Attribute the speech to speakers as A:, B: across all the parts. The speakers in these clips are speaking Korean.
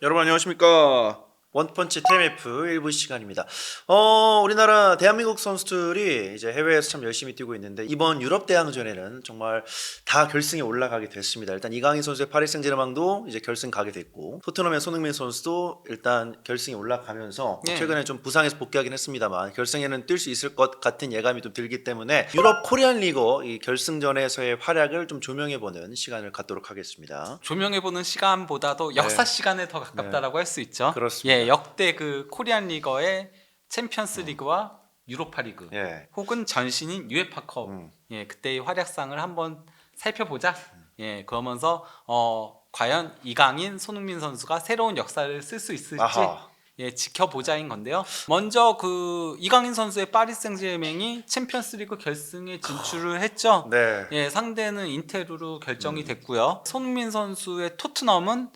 A: 여러분 안녕하십니까. 원펀치 TMF 1부 시간입니다. 우리나라 대한민국 선수들이 이제 해외에서 참 열심히 뛰고 있는데 이번 유럽 대항전에는 정말 다 결승에 올라가게 됐습니다. 일단 이강인 선수의 파리 생제르맹도 이제 결승 가게 됐고 토트넘의 손흥민 선수도 일단 결승에 올라가면서
B: 예.
A: 최근에 좀 부상에서 복귀하긴 했습니다만 결승에는 뛸 수 있을 것 같은 예감이 좀 들기 때문에 유럽 코리안 리거 이 결승전에서의 활약을 좀 조명해보는 시간을 갖도록 하겠습니다.
B: 조명해보는 시간보다도 역사
A: 네.
B: 시간에 더 가깝다라고 할 수 있죠.
A: 그렇습니다.
B: 예, 역대 그 코리안 리거의 챔피언스 리그와 유로파 리그
A: 예.
B: 혹은 전신인 유에파컵 예, 그때의 활약상을 한번 살펴보자. 예, 그러면서 과연 이강인, 손흥민 선수가 새로운 역사를 쓸 수 있을지
A: 아하.
B: 예, 지켜보자인 건데요. 먼저 그 이강인 선수의 파리 생제르맹이 챔피언스리그 결승에 진출을 했죠.
A: 네.
B: 예, 상대는 인테르로 결정이 됐고요. 손흥민 선수의 토트넘은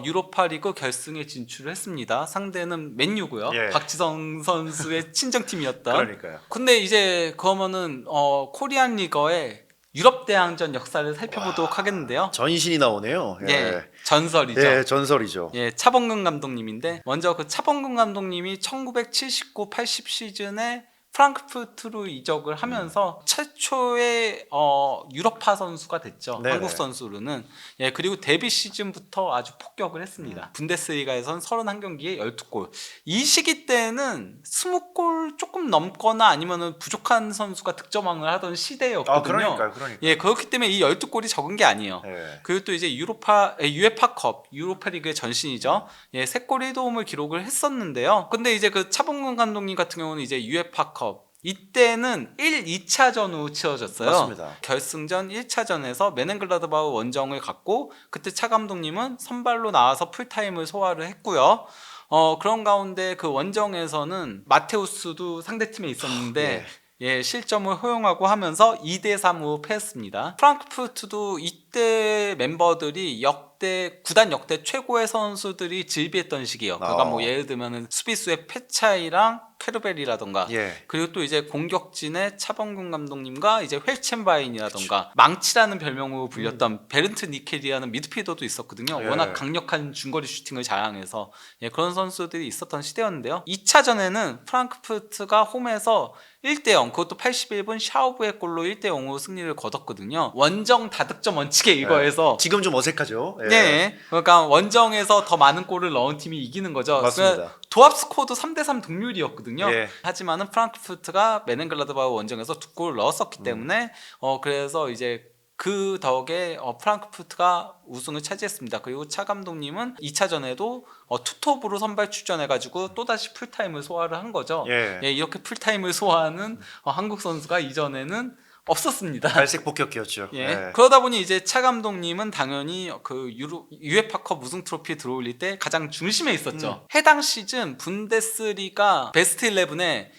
B: 유로파리그 결승에 진출을 했습니다. 상대는 맨유고요.
A: 예.
B: 박지성 선수의 친정팀이었던.
A: 그러니까요.
B: 근데 이제 그러면은 코리안 리거의 유럽 대항전 역사를 살펴보도록 하겠는데요.
A: 전신이 나오네요.
B: 예, 전설이죠.
A: 예, 전설이죠.
B: 예, 차범근 감독님인데 먼저 그 차범근 감독님이 1979-80 시즌에 프랑크푸르트로 이적을 하면서 최초의 유럽파 선수가 됐죠.
A: 네네.
B: 한국 선수로는. 예, 그리고 데뷔 시즌부터 아주 폭격을 했습니다. 분데스리가에선 31경기에 12골. 이 시기 때는 20골 조금 넘거나 아니면은 부족한 선수가 득점왕을 하던 시대였거든요.
A: 그러니까.
B: 예, 그렇기 때문에 이 12골이 적은 게 아니에요.
A: 예.
B: 그리고 또 이제 유에파컵, 유로파리그의 전신이죠. 예, 3골의 도움을 기록을 했었는데요. 근데 이제 그 차범근 감독님 같은 경우는 이제 유에파컵 이때는 1, 2차전으로 치러졌어요.
A: 맞습니다.
B: 결승전 1차전에서 메넨글라드바흐 원정을 갔고 그때 차 감독님은 선발로 나와서 풀타임을 소화를 했고요. 그런 가운데 그 원정에서는 마테우스도 상대팀에 있었는데 예, 실점을 허용하고 하면서 2대3으로 패했습니다. 프랑크푸르트도 이때 멤버들이 구단 역대 최고의 선수들이 즐비했던 시기예요. 그러니까 뭐 예를 들면은 수비수의 페차이랑 캐르벨이라던가
A: 예.
B: 그리고 또 이제 공격진의 차범근 감독님과 이제 펠첸바인이라던가 망치라는 별명으로 불렸던 베른트 니켈이라는 미드필더도 있었거든요.
A: 예.
B: 워낙 강력한 중거리 슈팅을 자랑해서 예, 그런 선수들이 있었던 시대였는데요. 2차전에는 프랑크푸르트가 홈에서 1대0 그것도 81분 샤우브의 골로 1대0으로 승리를 거뒀거든요. 원정 다득점 원칙에 일거해서
A: 지금 좀 어색하죠. 예.
B: 네, 그러니까 원정에서 더 많은 골을 넣은 팀이 이기는 거죠.
A: 맞습니다.
B: 그러니까 도합 스코어도 3대3 동률이었거든요.
A: 예.
B: 하지만은 프랑크푸르트가 메넨글라드바흐 원정에서 2골을 넣었었기 때문에 그래서 이제 그 덕에 프랑크푸르트가 우승을 차지했습니다. 그리고 차 감독님은 2차전에도 투톱으로 선발 출전해가지고 또다시 풀타임을 소화를 한 거죠.
A: 예.
B: 예, 이렇게 풀타임을 소화하는 한국 선수가 이전에는 없었습니다.
A: 갈색 폭격기였죠.
B: 예. 그러다 보니 이제 차 감독님은 당연히 그 유에파컵 우승 트로피 들어올릴 때 가장 중심에 있었죠. 해당 시즌 분데스리가 베스트 11에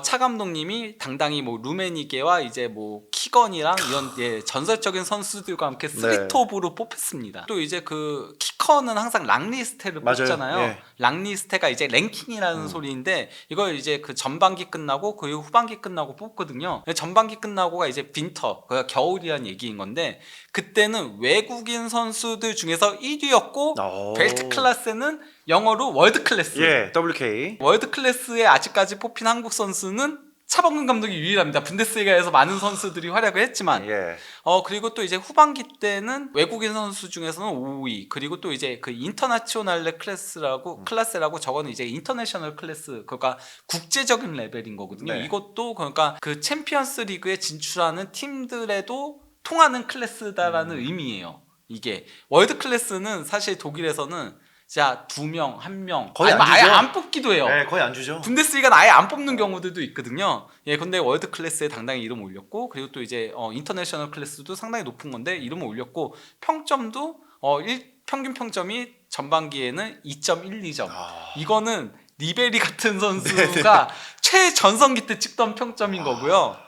B: 차 감독님이 당당히 뭐 루메니게와 이제 뭐 키건이랑 이런 예, 전설적인 선수들과 함께 쓰리톱으로 뽑혔습니다. 또 이제 그 키컨은 항상 랑리스테를
A: 맞아요.
B: 뽑잖아요.
A: 예.
B: 랑리스테가 이제 랭킹이라는 소리인데 이걸 이제 그 전반기 끝나고 그리고 후반기 끝나고 뽑거든요. 전반기 끝나고가 이제 빈터, 그러니까 겨울이란 얘기인 건데 그때는 외국인 선수들 중에서 1위였고 벨트 클래스는 영어로 월드 클래스.
A: 예, WK.
B: 월드 클래스에 아직까지 뽑힌 한국 선수는 차범근 감독이 유일합니다. 분데스리가에서 많은 선수들이 활약을 했지만
A: 예.
B: 그리고 또 이제 후반기 때는 외국인 선수 중에서는 5위 그리고 또 이제 그 인터나치오날레 클래스라고 저거는 이제 인터내셔널 클래스 그러니까 국제적인 레벨인 거거든요.
A: 네.
B: 이것도 그러니까 그 챔피언스 리그에 진출하는 팀들에도 통하는 클래스다라는 의미예요. 이게 월드 클래스는 사실 독일에서는 자 2명, 1명
A: 거의 안
B: 아예
A: 주죠.
B: 안 뽑기도 해요.
A: 예, 거의 안 주죠.
B: 분데스리가는 아예 안 뽑는 경우들도 있거든요. 예, 근데 월드 클래스에 당당히 이름 올렸고, 그리고 또 이제 인터내셔널 클래스도 상당히 높은 건데 이름을 올렸고, 평점도 평균 평점이 전반기에는 2.12점. 이거는 리베리 같은 선수가 최전성기 때 찍던 평점인 거고요.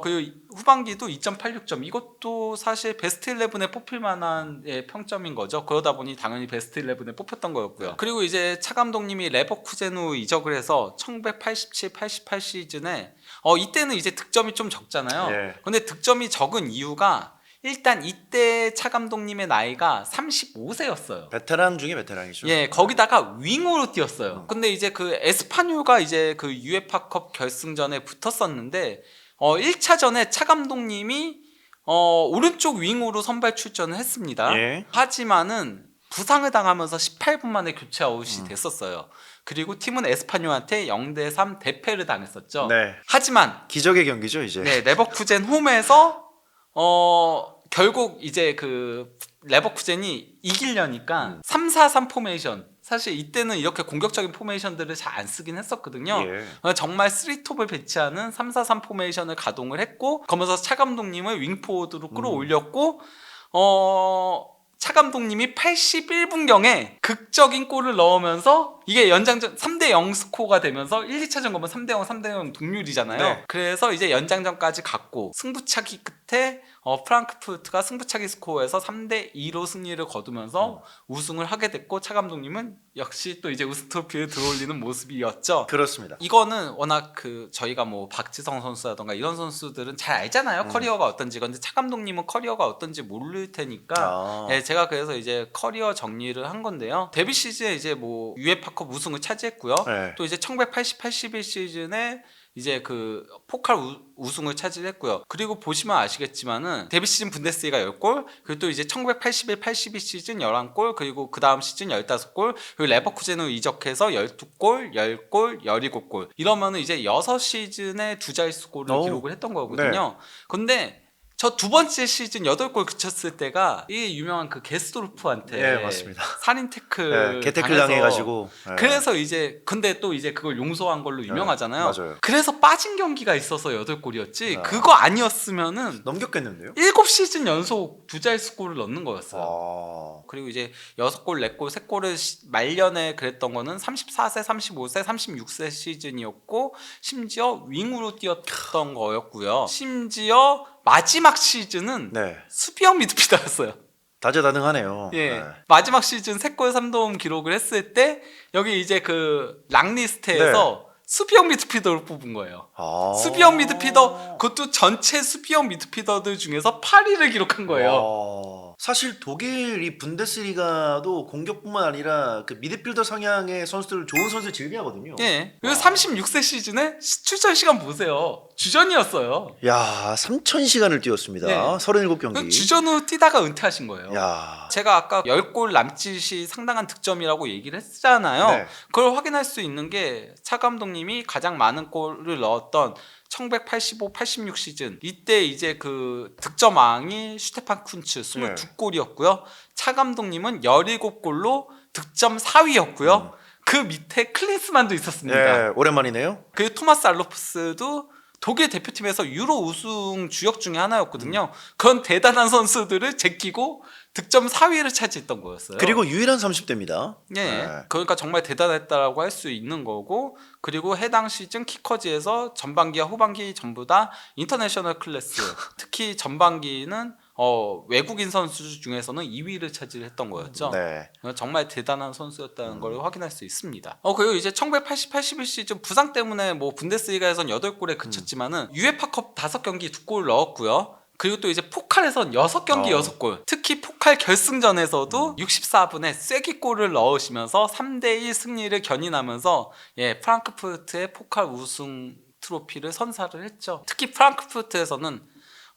B: 그리고 후반기도 2.86점. 이것도 사실 베스트 11에 뽑힐 만한 평점인 거죠. 그러다 보니 당연히 베스트 11에 뽑혔던 거였고요. 그리고 이제 차 감독님이 레버쿠젠으로 이적을 해서 1987, 88 시즌에 이때는 이제 득점이 좀 적잖아요.
A: 예.
B: 근데 득점이 적은 이유가 일단 이때 차 감독님의 나이가 35세였어요.
A: 베테랑 중에 베테랑이죠.
B: 예, 거기다가 윙으로 뛰었어요. 근데 이제 그 에스파뇰가 이제 그 유에파컵 결승전에 붙었었는데 1차전에 차 감독님이 오른쪽 윙으로 선발 출전을 했습니다.
A: 예.
B: 하지만은 부상을 당하면서 18분 만에 교체 아웃이 됐었어요. 그리고 팀은 에스파뇰한테 0대3 대패를 당했었죠.
A: 네.
B: 하지만
A: 기적의 경기죠, 이제.
B: 네, 레버쿠젠 홈에서 결국 이제 그 레버쿠젠이 이기려니까 3-4-3 포메이션, 사실 이때는 이렇게 공격적인 포메이션들을 잘 안 쓰긴 했었거든요.
A: 예.
B: 정말 3톱을 배치하는 3-4-3 포메이션을 가동을 했고, 그러면서 차 감독님을 윙포워드로 끌어올렸고 차 감독님이 81분경에 극적인 골을 넣으면서 이게 연장전 3대0 스코어가 되면서 1, 2차전 거면 3대0, 3대0 동률이잖아요.
A: 네.
B: 그래서 이제 연장전까지 갔고 승부차기 끝에 프랑크푸르트가 승부차기 스코어에서 3대2로 승리를 거두면서 우승을 하게 됐고, 차 감독님은 역시 또 이제 우승 트로피를 들어올리는 모습이었죠.
A: 그렇습니다.
B: 이거는 워낙 그 저희가 뭐 박지성 선수라던가 이런 선수들은 잘 알잖아요. 커리어가 어떤지. 근데 차 감독님은 커리어가 어떤지 모를 테니까 예, 제가 그래서 이제 커리어 정리를 한 건데요. 데뷔 시즌에 이제 뭐 유에파컵 우승을 차지했고요.
A: 네.
B: 또 이제 1980-81 시즌에 이제 그 포칼 우승을 차지했고요. 그리고 보시면 아시겠지만은 데뷔 시즌 분데스리가 10골, 그리고 또 이제 1981-82 시즌 11골, 그리고 그 다음 시즌 15골, 그리고 레버쿠젠으로 이적해서 12골, 10골, 17골. 이러면은 이제 6시즌에 두 자릿수 골을 기록을 했던 거거든요. 근데 저 두 번째 시즌 8골 그쳤을 때가 이 유명한 그 게스도르프한테
A: 네, 맞습니다.
B: 살인 태클
A: 네, 개태클 당해가지고. 네.
B: 그래서 이제 근데 또 이제 그걸 용서한 걸로 유명하잖아요.
A: 맞아요.
B: 그래서 빠진 경기가 있어서 8골이었지.
A: 아.
B: 그거 아니었으면은
A: 넘겼겠는데요?
B: 7시즌 연속 두 자릿수 골을 넣는 거였어요.
A: 아.
B: 그리고 이제 6골, 4골, 3골을 말년에 그랬던 거는 34세, 35세, 36세 시즌이었고, 심지어 윙으로 뛰었던 거였고요. 심지어 마지막 시즌은
A: 네.
B: 수비형 미드필더였어요.
A: 다재다능하네요.
B: 예.
A: 네.
B: 마지막 시즌 3골 3도움 기록을 했을 때 여기 이제 그 랑리스트에서 수비형 미드필더를 뽑은 거예요.
A: 아.
B: 수비형 미드필더, 그것도 전체 수비형 미드필더들 중에서 8위를 기록한 거예요.
A: 와. 사실 독일 이 분데스리가도 공격뿐만 아니라 그 미드필더 성향의 선수들, 좋은 선수를 즐겨하거든요.
B: 예. 그리고 36세 시즌에 출전 시간 보세요. 주전이었어요.
A: 야, 3,000시간을 뛰었습니다.
B: 네.
A: 37경기.
B: 주전으로 뛰다가 은퇴하신 거예요.
A: 야.
B: 제가 아까 10골 남짓이 상당한 득점이라고 얘기를 했잖아요.
A: 네.
B: 그걸 확인할 수 있는 게 차 감독님이 가장 많은 골을 넣었던 1985-86 시즌, 이때 이제 그 득점왕이 슈테판 쿤츠 22골이었고요. 차 감독님은 17골로 득점 4위였고요. 그 밑에 클린스만도 있었습니다.
A: 예, 오랜만이네요.
B: 그리고 토마스 알로프스도 독일 대표팀에서 유로 우승 주역 중에 하나였거든요. 그런 대단한 선수들을 제끼고 득점 4위를 차지했던 거였어요.
A: 그리고 유일한 30대입니다.
B: 예, 그러니까 정말 대단했다라고 할 수 있는 거고, 그리고 해당 시즌 키커즈에서 전반기와 후반기 전부 다 인터내셔널 클래스, 특히 전반기는 외국인 선수 중에서는 2위를 차지했던 거였죠.
A: 네.
B: 정말 대단한 선수였다는 걸 확인할 수 있습니다. 그리고 이제 1980-81 시즌 부상 때문에 뭐 분데스리가에선 8골에 그쳤지만은 유에파컵 5경기 2골 넣었고요. 그리고 또 이제 포칼에선 6경기 6골. 특히 포칼 결승전에서도 64분에 쐐기골을 넣으시면서 3대1 승리를 견인하면서 프랑크푸르트의 포칼 우승 트로피를 선사를 했죠. 특히 프랑크푸르트에서는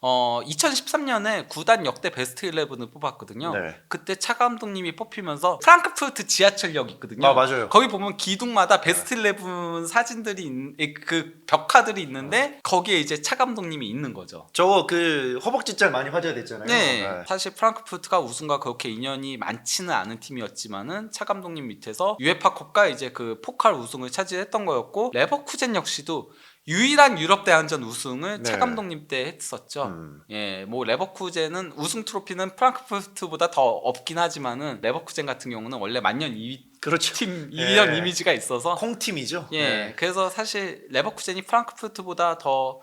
B: 2013년에 구단 역대 베스트 11을 뽑았거든요.
A: 네.
B: 그때 차 감독님이 뽑히면서 프랑크푸르트 지하철역 있거든요.
A: 아, 맞아요.
B: 거기 보면 기둥마다 베스트 11 사진들이 그 벽화들이 있는데 거기에 이제 차 감독님이 있는 거죠.
A: 저거 그 허벅지 짤 많이 화제가 됐잖아요.
B: 네. 사실 프랑크푸르트가 우승과 그렇게 인연이 많지는 않은 팀이었지만은 차 감독님 밑에서 유에파컵과 이제 그 포칼 우승을 차지했던 거였고, 레버쿠젠 역시도 유일한 유럽 대항전 우승을
A: 네.
B: 차 감독님 때 했었죠. 예, 뭐 레버쿠젠은 우승 트로피는 프랑크푸르트보다 더 없긴 하지만은 레버쿠젠 같은 경우는 원래 만년 2위
A: 그렇죠.
B: 팀 이런 이미지가 있어서
A: 콩팀이죠.
B: 예,
A: 네.
B: 그래서 사실 레버쿠젠이 프랑크푸르트보다 더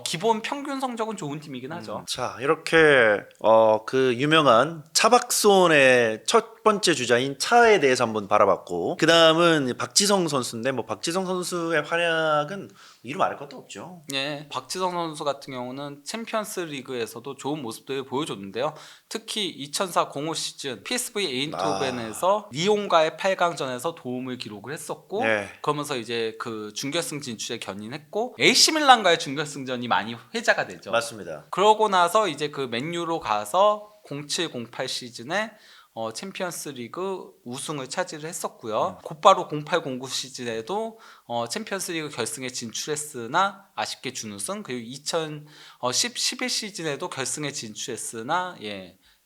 B: 기본 평균 성적은 좋은 팀이긴 하죠.
A: 자, 이렇게 그 유명한 차박손의 첫 번째 주자인 차에 대해서 한번 바라봤고, 그 다음은 박지성 선수인데 뭐 박지성 선수의 활약은 이루 말할 것도 없죠.
B: 예, 박지성 선수 같은 경우는 챔피언스 리그에서도 좋은 모습들을 보여줬는데요. 특히 2004-05 시즌 PSV 에인트호벤에서 리옹과의 8강전에서 도움을 기록을 했었고,
A: 네.
B: 그러면서 이제 그 준결승 진출에 견인했고, AC 밀란과의 준결승전이 많이 회자가 되죠.
A: 맞습니다.
B: 그러고 나서 이제 그 맨유로 가서 07-08 시즌에 챔피언스 리그 우승을 차지를 했었고요. 곧바로 08-09 시즌에도 챔피언스 리그 결승에 진출했으나 아쉽게 준우승, 그리고 2010-11 시즌에도 결승에 진출했으나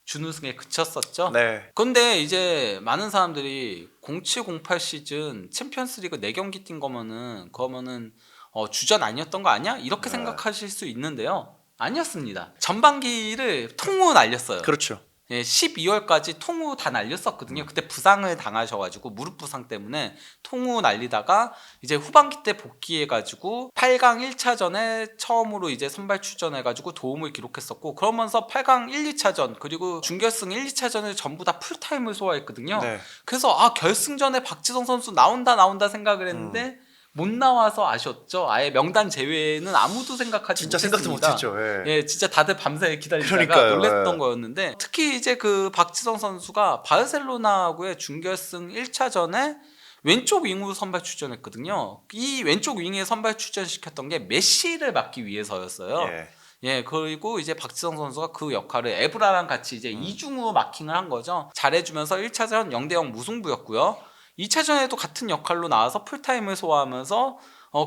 B: 준우승에 그쳤었죠.
A: 네.
B: 근데 이제 많은 사람들이 07-08 시즌 챔피언스 리그 4경기 뛴 거면은 그러면은 주전 아니었던 거 아니야? 이렇게
A: 네.
B: 생각하실 수 있는데요. 아니었습니다. 전반기를 통으로 날렸어요.
A: 그렇죠.
B: 12월까지 통우 다 날렸었거든요. 그때 부상을 당하셔가지고 무릎 부상 때문에 통우 날리다가 이제 후반기 때 복귀해가지고 8강 1차전에 처음으로 이제 선발 출전해가지고 도움을 기록했었고, 그러면서 8강 1, 2차전 그리고 준결승 1, 2차전을 전부 다 풀타임을 소화했거든요.
A: 네.
B: 그래서 결승전에 박지성 선수 나온다 생각을 했는데 못 나와서 아쉬웠죠. 아예 명단 제외는 아무도 생각하지
A: 진짜
B: 못했습니다.
A: 생각도 못했죠. 예.
B: 예, 진짜 다들 밤새 기다리다가
A: 그러니까요,
B: 놀랬던
A: 예.
B: 거였는데, 특히 이제 그 박지성 선수가 바르셀로나하고의 준결승 1차전에 왼쪽 윙으로 선발 출전했거든요. 이 왼쪽 윙에 선발 출전시켰던 게 메시를 막기 위해서였어요.
A: 예.
B: 그리고 이제 박지성 선수가 그 역할을 에브라랑 같이 이제 이중으로 마킹을 한 거죠. 잘해주면서 1차전 0대0 무승부였고요. 2차전에도 같은 역할로 나와서 풀타임을 소화하면서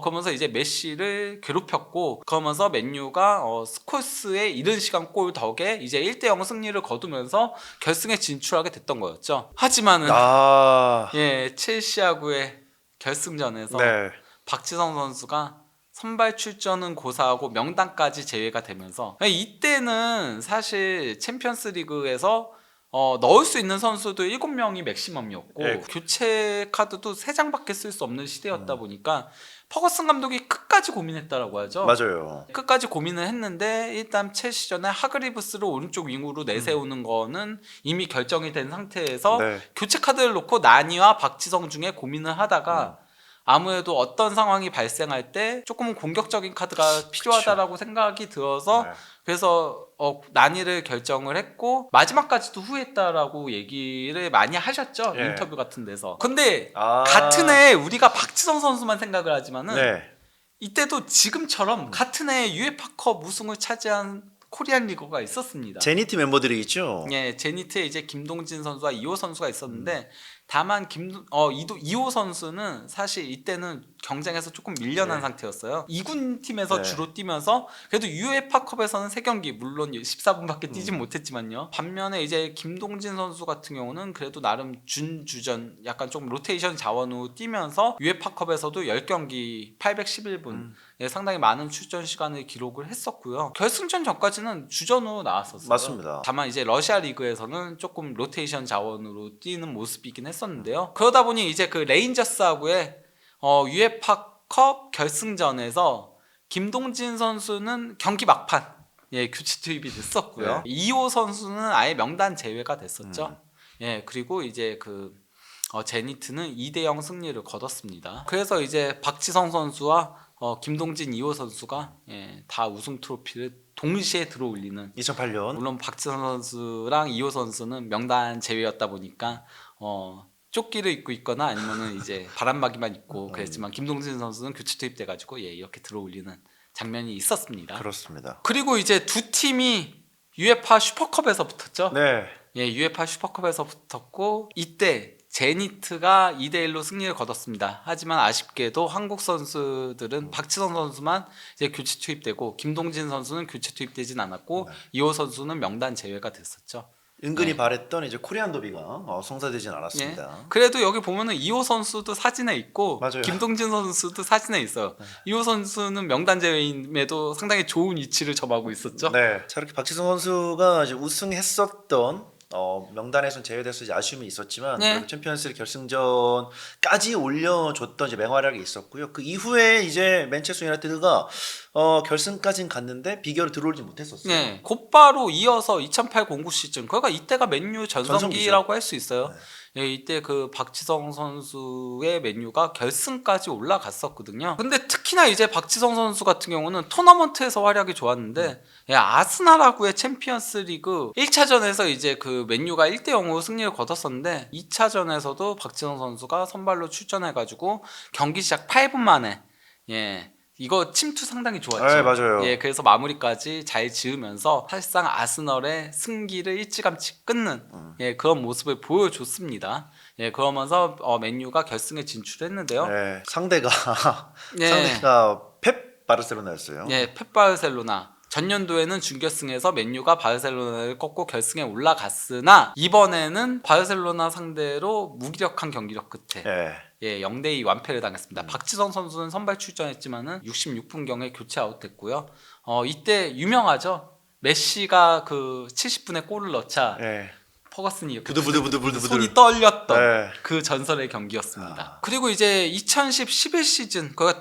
B: 그러면서 이제 메시를 괴롭혔고, 그러면서 맨유가 스콜스의 이른 시간 골 덕에 이제 1대0 승리를 거두면서 결승에 진출하게 됐던 거였죠. 하지만은 첼시하고의 결승전에서
A: 네.
B: 박지성 선수가 선발 출전은 고사하고 명단까지 제외가 되면서, 이때는 사실 챔피언스 리그에서 넣을 수 있는 선수도 7명이 맥시멈이었고
A: 네.
B: 교체 카드도 3장밖에 쓸 수 없는 시대였다 보니까 퍼거슨 감독이 끝까지 고민했다라고 하죠.
A: 맞아요.
B: 끝까지 고민을 했는데 일단 첼시전에 하그리브스를 오른쪽 윙으로 내세우는 거는 이미 결정이 된 상태에서
A: 네.
B: 교체 카드를 놓고 나니와 박지성 중에 고민을 하다가 아무래도 어떤 상황이 발생할 때 조금 공격적인 카드가 필요하다라고 생각이 들어서
A: 네.
B: 그래서 난이를 결정을 했고 마지막까지도 후회했다라고 얘기를 많이 하셨죠.
A: 예.
B: 인터뷰 같은 데서. 근데 같은 해에 우리가 박지성 선수만 생각을 하지만은
A: 네.
B: 이때도 지금처럼 같은 해에 유에파컵 우승을 차지한 코리안 리거가 있었습니다.
A: 제니트 멤버들이 있죠.
B: 예, 제니트에 이제 김동진 선수와 이호 선수가 있었는데 다만 이호 선수는 사실 이때는 경쟁에서 조금 밀려난 상태였어요. 2군 팀에서
A: 네.
B: 주로 뛰면서 그래도 유에파컵에서는 3경기 물론 14분밖에 뛰진 못했지만요. 반면에 이제 김동진 선수 같은 경우는 그래도 나름 준주전 약간 좀 로테이션 자원으로 뛰면서 유에파컵에서도 10경기 811분 예, 상당히 많은 출전 시간을 기록을 했었고요. 결승전 전까지는 주전으로 나왔었어요.
A: 맞습니다.
B: 다만 이제 러시아 리그에서는 조금 로테이션 자원으로 뛰는 모습이긴 했었는데요. 그러다 보니 이제 그 레인저스하고의 유에파컵 결승전에서 김동진 선수는 경기 막판 교체 투입이 됐었고요. 이호 선수는 아예 명단 제외가 됐었죠. 그리고 이제 그 제니트는 2대0 승리를 거뒀습니다. 그래서 이제 박지성 선수와 김동진, 이호 선수가 다 우승 트로피를 동시에 들어올리는
A: 2008년.
B: 물론 박지성 선수랑 이호 선수는 명단 제외였다 보니까 조끼를 입고 있거나 아니면은 이제 바람막이만 입고 그랬지만 김동진 선수는 교체 투입돼가지고 이렇게 들어올리는 장면이 있었습니다.
A: 그렇습니다.
B: 그리고 이제 두 팀이 UEFA 슈퍼컵에서 붙었죠.
A: 네.
B: UEFA 슈퍼컵에서 붙었고 이때 제니트가 2대1로 승리를 거뒀습니다. 하지만 아쉽게도 한국 선수들은 박지성 선수만 이제 교체 투입되고 김동진 선수는 교체 투입되진 않았고 이호 선수는 명단 제외가 됐었죠.
A: 은근히 바랬던 이제 코리안 더비가 성사되진 않았습니다.
B: 예. 그래도 여기 보면은 이호 선수도 사진에 있고
A: 맞아요.
B: 김동진 선수도 사진에 있어요. 이호 선수는 명단 제외임에도 상당히 좋은 위치를 점하고 있었죠.
A: 네. 자, 이렇게 박지성 선수가 이제 우승했었던 명단에선 제외돼서 이제 아쉬움이 있었지만
B: 네.
A: 그래도 챔피언스리그 결승전까지 올려줬던 이제 맹활약이 있었고요. 그 이후에 이제 맨체스터 유나이티드가 결승까지는 갔는데 비결을 들어올지 못했었어요.
B: 네, 곧바로 이어서 2008-09 시즌. 그러니까 이때가 맨유 전성기라고
A: 전성기죠.
B: 할 수 있어요.
A: 네.
B: 예, 이때 그 박지성 선수의 맨유가 결승까지 올라갔었거든요. 근데 특히나 이제 박지성 선수 같은 경우는 토너먼트에서 활약이 좋았는데 예, 아스날하고의 챔피언스리그 1차전에서 이제 그 맨유가 1대 0으로 승리를 거뒀었는데 2차전에서도 박지성 선수가 선발로 출전해가지고 경기 시작 8분 만에 예. 이거 침투 상당히 좋았죠.
A: 네, 맞아요.
B: 예, 그래서 마무리까지 잘 지으면서 사실상 아스널의 승기를 일찌감치 끊는 예, 그런 모습을 보여줬습니다. 예, 그러면서 맨유가 결승에 진출했는데요.
A: 네, 상대가
B: 예.
A: 상대가 펩 바르셀로나였어요.
B: 예, 펩 바르셀로나. 전년도에는 준결승에서 맨유가 바르셀로나를 꺾고 결승에 올라갔으나 이번에는 바르셀로나 상대로 무기력한 경기력 끝에
A: 예.
B: 예, 0대2 완패를 당했습니다. 박지성 선수는 선발 출전했지만은 66분경에 교체 아웃됐고요. 이때 유명하죠. 메시가 그 70분에 골을 넣자
A: 예.
B: 퍼거슨이
A: 부들부들부들부들
B: 손이 떨렸던
A: 네.
B: 그 전설의 경기였습니다. 그리고 이제 2010-11 시즌 그가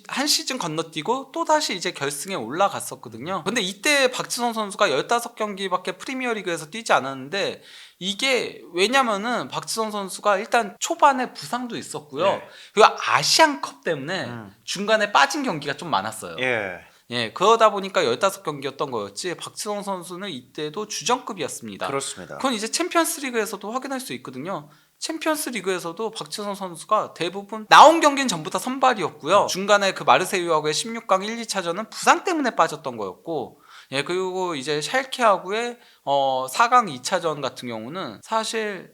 B: 한 시즌 건너뛰고 또 다시 이제 결승에 올라갔었거든요. 근데 이때 박지성 선수가 15경기밖에 프리미어리그에서 뛰지 않았는데 이게 왜냐면은 박지성 선수가 일단 초반에 부상도 있었고요.
A: 네.
B: 그리고 아시안컵 때문에 중간에 빠진 경기가 좀 많았어요.
A: 예.
B: 예, 그러다 보니까 15경기였던 거였지 박지성 선수는 이때도 주전급이었습니다.
A: 그렇습니다.
B: 그건 이제 챔피언스리그에서도 확인할 수 있거든요. 챔피언스리그에서도 박지성 선수가 대부분 나온 경기는 전부 다 선발이었고요. 중간에 그 마르세유하고의 16강 1, 2차전은 부상 때문에 빠졌던 거였고 예, 그리고 이제 샬케하고의 4강 2차전 같은 경우는 사실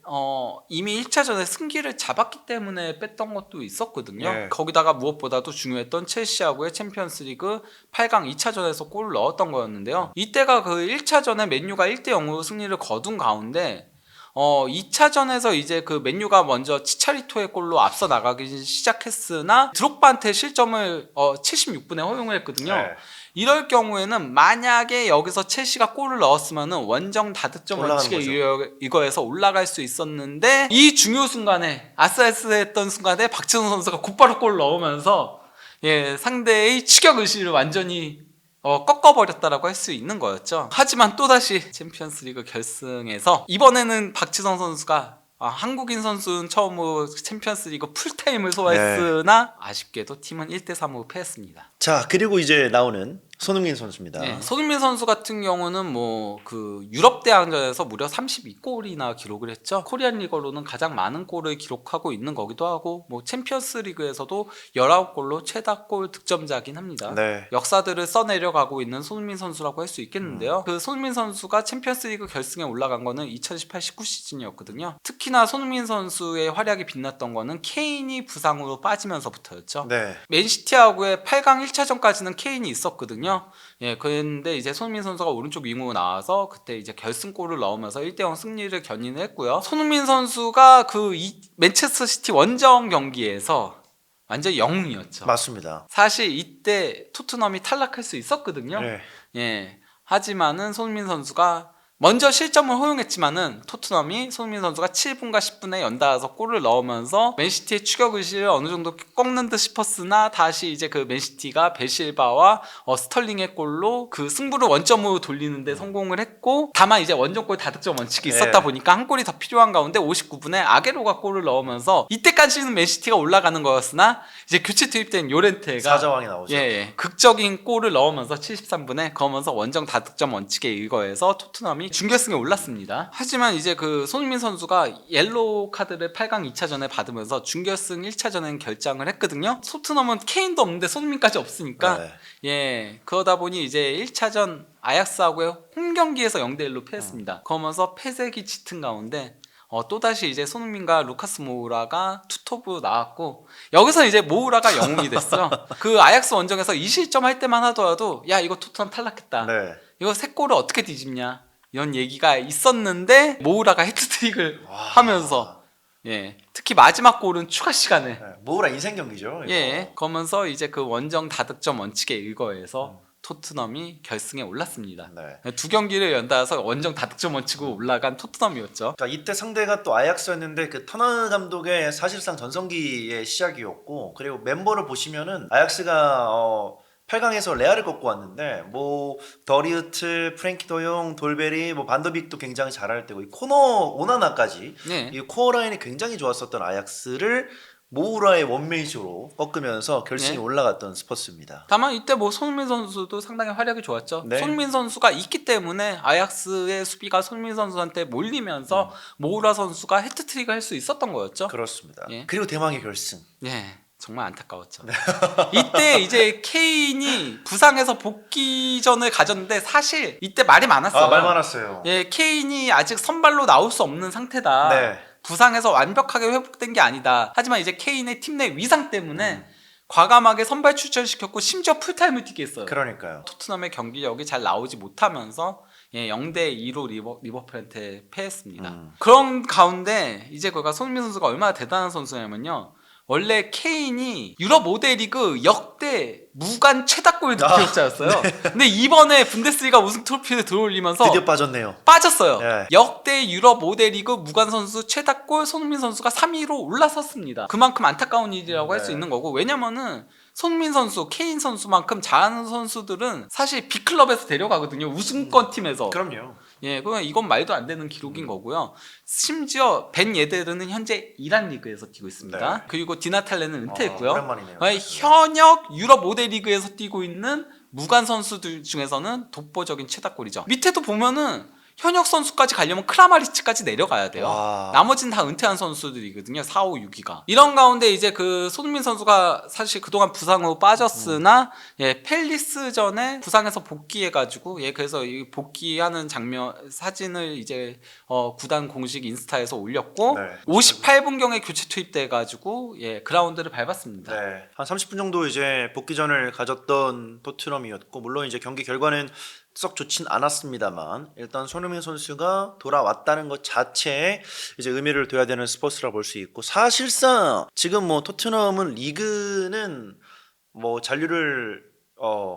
B: 이미 1차전에 승기를 잡았기 때문에 뺐던 것도 있었거든요.
A: 예.
B: 거기다가 무엇보다도 중요했던 첼시하고의 챔피언스리그 8강 2차전에서 골을 넣었던 거였는데요. 이때가 그 1차전에 맨유가 1대 0으로 승리를 거둔 가운데 2차전에서 이제 그 맨유가 먼저 치차리토의 골로 앞서 나가기 시작했으나 드록바한테 실점을 76분에 허용을 했거든요.
A: 네.
B: 이럴 경우에는 만약에 여기서 첼시가 골을 넣었으면은 원정 다득점
A: 올라가는
B: 원칙에 이거에서 올라갈 수 있었는데 이 중요 순간에 아슬아슬했던 순간에 박지성 선수가 곧바로 골을 넣으면서 예, 상대의 추격 의식을 완전히 꺾어버렸다라고 할 수 있는 거였죠. 하지만 또다시 챔피언스리그 결승에서 이번에는 박지성 선수가 한국인 선수는 처음으로 챔피언스리그 풀타임을 소화했으나 아쉽게도 팀은 1대3으로 패했습니다.
A: 자, 그리고 이제 나오는 손흥민 선수입니다.
B: 네, 손흥민 선수 같은 경우는 뭐 그 유럽 대항전에서 무려 32골이나 기록을 했죠. 코리안 리거로는 가장 많은 골을 기록하고 있는 거기도 하고 뭐 챔피언스 리그에서도 19골로 최다 골 득점자긴 합니다.
A: 네.
B: 역사들을 써내려가고 있는 손흥민 선수라고 할 수 있겠는데요. 그 손흥민 선수가 챔피언스 리그 결승에 올라간 거는 2018-19 시즌이었거든요. 특히나 손흥민 선수의 활약이 빛났던 거는 케인이 부상으로 빠지면서부터였죠.
A: 네.
B: 맨시티하고의 8강 1차전까지는 케인이 있었거든요. 예, 그런데 이제 손흥민 선수가 오른쪽 윙으로 나와서 그때 이제 결승골을 넣으면서 1대0 승리를 견인을 했고요. 손흥민 선수가 그 맨체스터 시티 원정 경기에서 완전 영웅이었죠.
A: 맞습니다.
B: 사실 이때 토트넘이 탈락할 수 있었거든요.
A: 네.
B: 예. 하지만은 손흥민 선수가 먼저 실점을 허용했지만은 토트넘이 손흥민 선수가 7분과 10분에 연달아서 골을 넣으면서 맨시티의 추격 의식을 어느 정도 꺾는 듯 싶었으나 다시 이제 그 맨시티가 베실바와 스털링의 골로 그 승부를 원점으로 돌리는데 성공을 했고 다만 이제 원정골 다득점 원칙이 있었다 보니까 한 골이 더 필요한 가운데 59분에 아게로가 골을 넣으면서 이때까지는 맨시티가 올라가는 거였으나 이제 교체 투입된 요렌테가
A: 사자왕이 나오죠.
B: 예, 극적인 골을 넣으면서 73분에 그러면서 원정 다득점 원칙에 의거해서 토트넘이 준결승에 올랐습니다. 하지만 이제 그 손흥민 선수가 옐로우 카드를 8강 2차전에 받으면서 준결승 1차전엔 결장을 했거든요. 토트넘은 케인도 없는데 손흥민까지 없으니까
A: 네.
B: 예, 그러다 보니 이제 1차전 아약스하고의 홈 경기에서 0대1로 패했습니다. 그러면서 패색이 짙은 가운데 또다시 이제 손흥민과 루카스 모우라가 투톱으로 나왔고 여기서 이제 모우라가 영웅이 됐어요. 그 아약스 원정에서 2실점 할 때만 하더라도 야 이거 토트넘 탈락했다.
A: 네.
B: 이거 세 골을 어떻게 뒤집냐 이런 얘기가 있었는데 모우라가 헤트트릭을 하면서 예, 특히 마지막 골은 추가 시간에
A: 네. 모우라 인생 경기죠. 이거.
B: 예, 그러면서 이제 그 원정 다득점 원칙에 의거해서 토트넘이 결승에 올랐습니다.
A: 네.
B: 두 경기를 연달아서 원정 다득점 원치고 올라간 토트넘이었죠.
A: 그러니까 이때 상대가 또 아약스였는데 그 터너 감독의 사실상 전성기의 시작이었고, 그리고 멤버를 보시면은 아약스가 8강에서 레알을 꺾고 왔는데 뭐 더리우트, 프랭키 도용, 돌베리, 뭐 반더빅도 굉장히 잘할 때고 이 코너 오나나까지
B: 네.
A: 이 코어 라인이 굉장히 좋았었던 아약스를 모우라의 원메이저로 꺾으면서 결승에
B: 네.
A: 올라갔던 스퍼스입니다.
B: 다만 이때 뭐 손흥민 선수도 상당히 활약이 좋았죠.
A: 네.
B: 손흥민 선수가 있기 때문에 아약스의 수비가 손흥민 선수한테 몰리면서 모우라 선수가 해트트릭을 할 수 있었던 거였죠.
A: 그렇습니다.
B: 예.
A: 그리고 대망의 결승.
B: 예, 정말 안타까웠죠. 이때 이제 케인이 부상에서 복귀전을 가졌는데 사실 이때 말이 많았어요.
A: 말 많았어요.
B: 예, 케인이 아직 선발로 나올 수 없는 상태다.
A: 네.
B: 부상에서 완벽하게 회복된 게 아니다. 하지만 이제 케인의 팀 내 위상 때문에 과감하게 선발 출전시켰고 심지어 풀타임을 뛰게 했어요.
A: 그러니까요.
B: 토트넘의 경기력이 잘 나오지 못하면서 0대2로 리버풀한테 패했습니다. 그런 가운데 이제 그가 손흥민 선수가 얼마나 대단한 선수냐면요. 원래 케인이 유럽 5대 리그 역대 무관 최다골 득표자였어요. 근데 이번에 분데스리가 우승 트로피를 들어올리면서
A: 드디어 빠졌네요.
B: 빠졌어요.
A: 네.
B: 역대 유럽 5대 리그 무관 선수 최다골 손흥민 선수가 3위로 올라섰습니다. 그만큼 안타까운 일이라고 할 수
A: 네.
B: 있는 거고, 왜냐면은 손흥민 선수, 케인 선수만큼 잘하는 선수들은 사실 B클럽에서 데려가거든요. 우승권 팀에서.
A: 그럼요.
B: 예, 그러면 이건 말도 안 되는 기록인 거고요. 심지어 벤 예데르는 현재 이란 리그에서 뛰고 있습니다.
A: 네.
B: 그리고 디나탈레는 은퇴했고요.
A: 오랜만이네요.
B: 현역 유럽 5대 리그에서 뛰고 있는 무관 선수들 중에서는 독보적인 최다골이죠. 밑에도 보면은 현역 선수까지 가려면 크라마리치까지 내려가야 돼요.
A: 와.
B: 나머지는 다 은퇴한 선수들이거든요. 4, 5, 6위가. 이런 가운데 이제 그 손흥민 선수가 사실 그동안 부상으로 빠졌으나 펠리스전에 부상에서 복귀해가지고 그래서 이 복귀하는 장면 사진을 이제 구단 공식 인스타에서 올렸고
A: 네.
B: 58분경에 교체 투입돼가지고 그라운드를 밟았습니다.
A: 네. 한 30분 정도 이제 복귀전을 가졌던 토트넘이었고, 물론 이제 경기 결과는 썩 좋진 않았습니다만 일단 손흥민 선수가 돌아왔다는 것 자체에 이제 의미를 둬야 되는 스포츠라 볼 수 있고, 사실상 지금 뭐 토트넘은 리그는 뭐 잔류를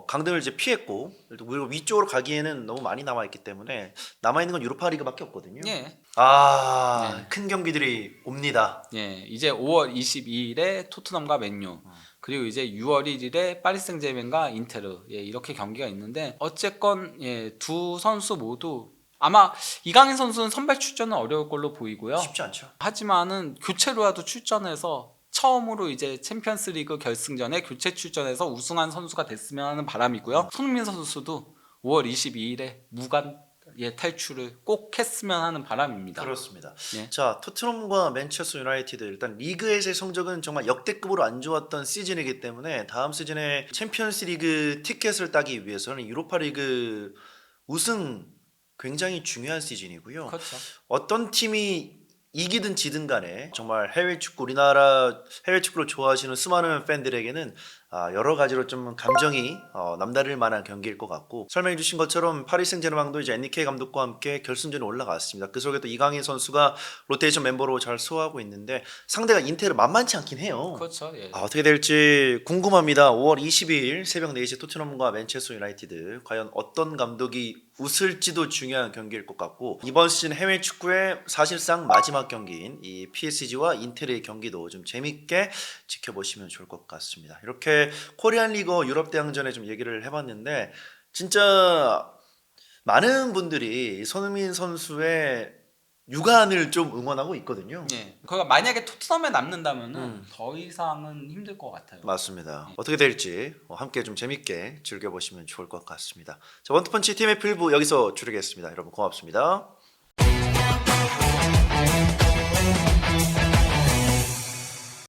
A: 강등을 이제 피했고, 그리고 위쪽으로 가기에는 너무 많이 남아 있기 때문에 남아 있는 건 유로파 리그밖에 없거든요. 큰 경기들이 옵니다.
B: 이제 5월 22일에 토트넘과 맨유, 그리고 이제 6월 1일에 파리 생제르맹과 인테르, 이렇게 경기가 있는데 어쨌건 두 선수 모두 아마 이강인 선수는 선발 출전은 어려울 걸로 보이고요.
A: 쉽지 않죠.
B: 하지만은 교체로라도 출전해서 처음으로 이제 챔피언스리그 결승전에 교체 출전해서 우승한 선수가 됐으면 하는 바람이고요. 손흥민 선수도 5월 22일에 무관 탈출을 꼭 했으면 하는 바람입니다.
A: 그렇습니다.
B: 예.
A: 자, 토트넘과 맨체스터 유나이티드, 일단 리그에서의 성적은 정말 역대급으로 안 좋았던 시즌이기 때문에 다음 시즌에 챔피언스리그 티켓을 따기 위해서는 유로파리그 우승 굉장히 중요한 시즌이고요.
B: 그렇죠.
A: 어떤 팀이 이기든 지든 간에 정말 해외 축구, 우리나라 해외 축구를 좋아하시는 수많은 팬들에게는 여러 가지로 좀 감정이 남다를 만한 경기일 것 같고, 설명해 주신 것처럼 파리 생제르맹도 이제 엔리케 감독과 함께 결승전에 올라갔습니다. 그 속에 또 이강인 선수가 로테이션 멤버로 잘 소화하고 있는데 상대가 인테르 만만치 않긴 해요.
B: 그렇죠.
A: 어떻게 될지 궁금합니다. 5월 22일 새벽 4시 토트넘과 맨체스터 유나이티드, 과연 어떤 감독이 웃을지도 중요한 경기일 것 같고, 이번 시즌 해외 축구의 사실상 마지막 경기인 이 PSG와 인테르의 경기도 좀 재밌게 지켜보시면 좋을 것 같습니다. 이렇게 코리안 리거 유럽 대항전에 좀 얘기를 해봤는데, 진짜 많은 분들이 손흥민 선수의 유관을 좀 응원하고 있거든요.
B: 그러니까 만약에 토트넘에 남는다면은 더 이상은 힘들 것 같아요.
A: 맞습니다. 어떻게 될지 함께 좀 재밌게 즐겨보시면 좋을 것 같습니다. 자, 원투펀치 TMF 1부 여기서 줄이겠습니다. 여러분 고맙습니다.